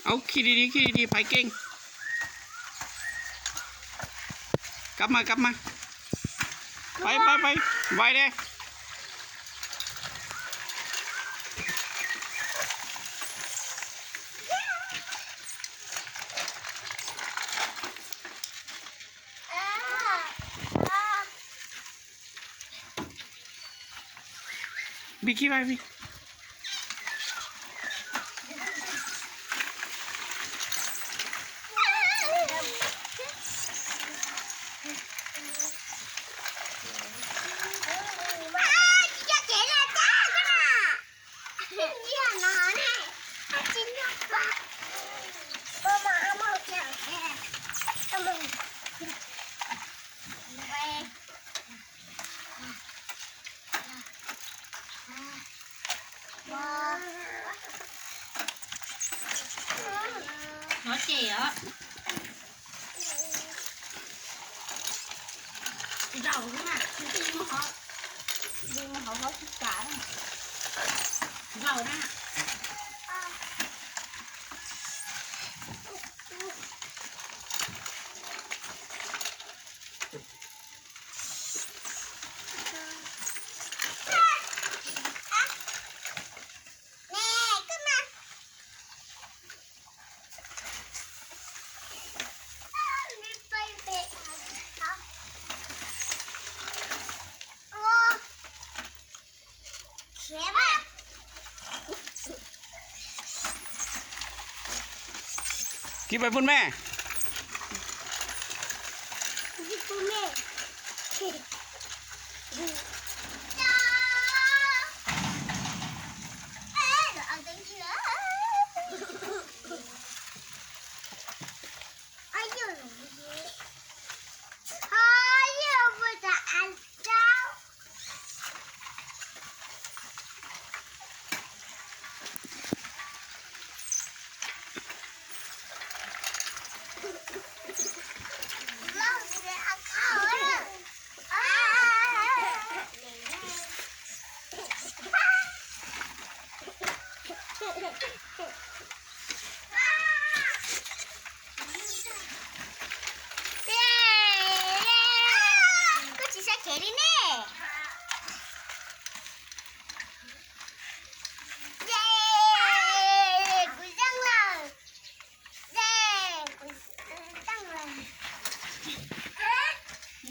เอาขี่ดีๆไปเก่งกลับมาไปไวเลยบิกกี้ไปพี่nó chè á rau đúng không đi mà họ có tất cả rau đóขี่ไปพุ่นแม่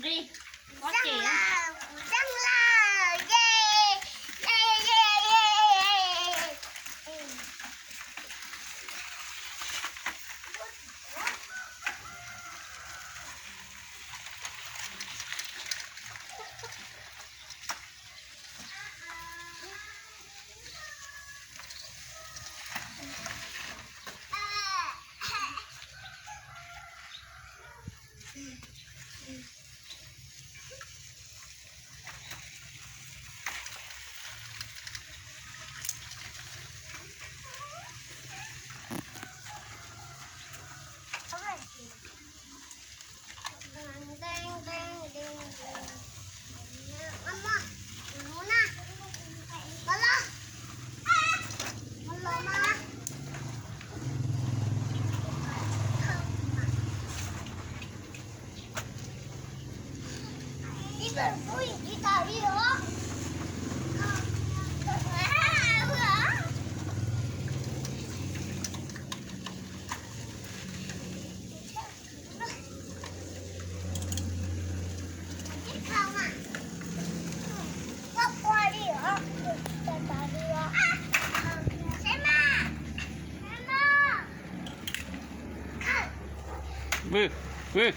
đi có chè Ui, đi tàu đi đó. Không à? Góc qua đi hả? Tàu đi đó. Xem mà. Xem mà. บื้อ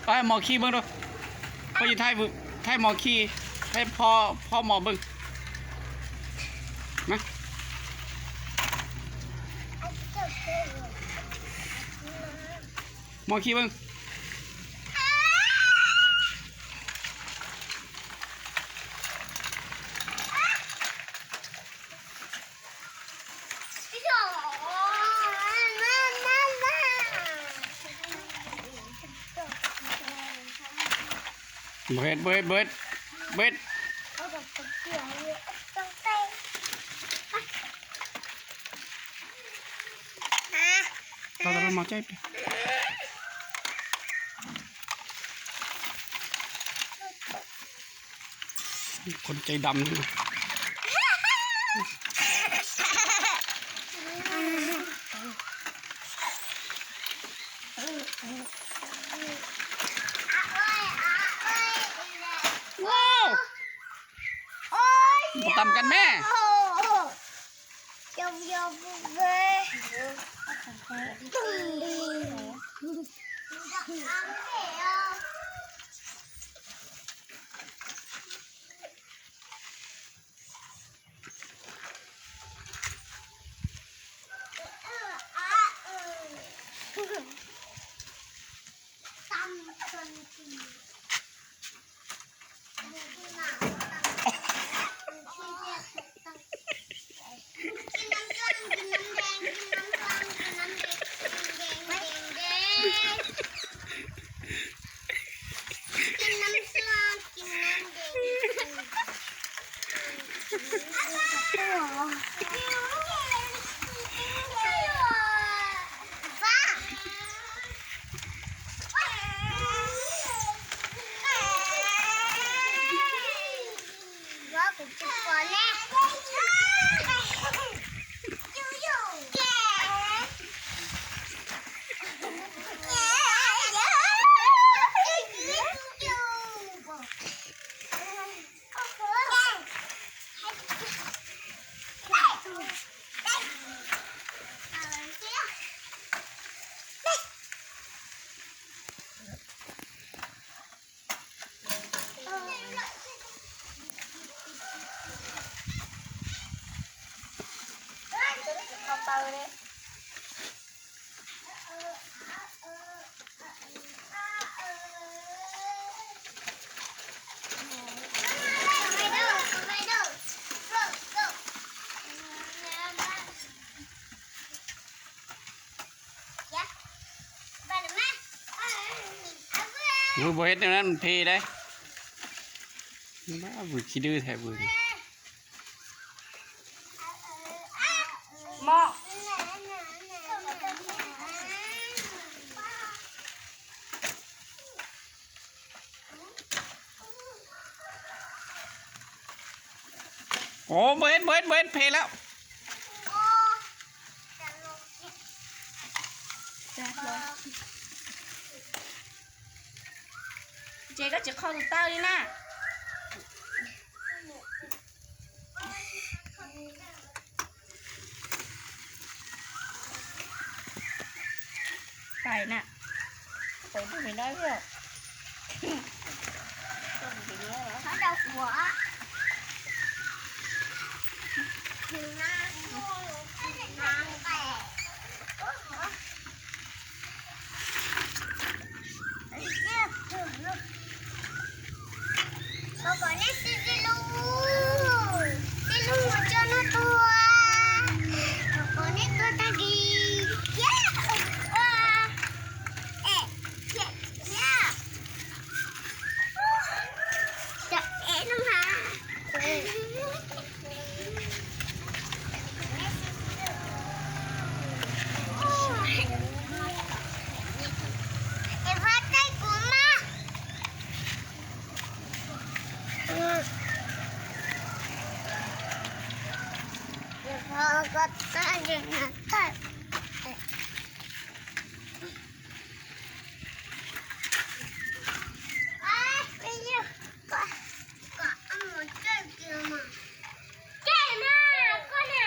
ไปหมอขี้เบิ้งดูพออยู่ท้ายบื้อท้ายหมอขี้ให้พ่อหมอเบิ้งมาหมอขี้เบิ้ง เบิดเ เราจะมาใจไปคนใจดำนี่ ว้าวมาตำกันแม่ ยมยมเว้ยตึงดีเอาเดี๋ยวตำกันทีกินน้ำกลางกินน้ำแดงกินน้ำกลางกินน้ำแดงกินน้ำกลางกินน้ำแดงว่าผมจะก่อนแน่เปล่าเลยบุบเฮ็ดนั้นมันเพได้บ้าบุขี้ดื้อแท้บุหม้อโอ้เฮ็ดเพแล้ว เจ๊ก็จะเข้าตัวเต้าเลยนะไปน่ะไปดูไม่ได้เพื่อเขาจะหัวถึงน้ำน้ำแตกPapa ni si Zilu macam mana tua Papa ni tua tadi ya ya tak enak ha Evatai kuma Kata dengan tak. Ini kak mau pergi mama. Kena, kena.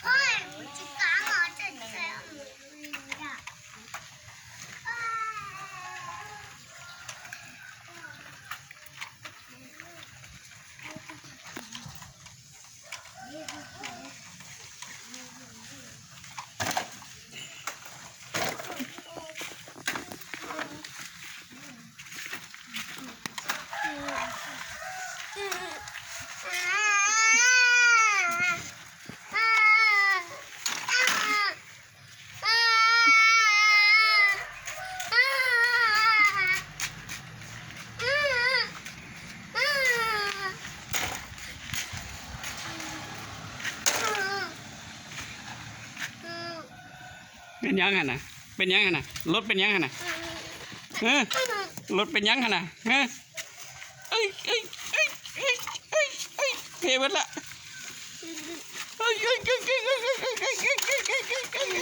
Oi, jika mau pergi. เป็นยังไงนะเป็นยังไงนะรถเป็นยังไงนะเฮ้ยรถเป็นยังไงนะเฮ้ยเอ้ยเอ้ยเอ้ยเอ้ยเอ้ยเอ้ยเทมันละเอ้ยเอ้ยเอ้ยเอ้ยเอ้ยเอ้ยเอ้ยเอ้ยเอ้ยเอ้ยเอ้ย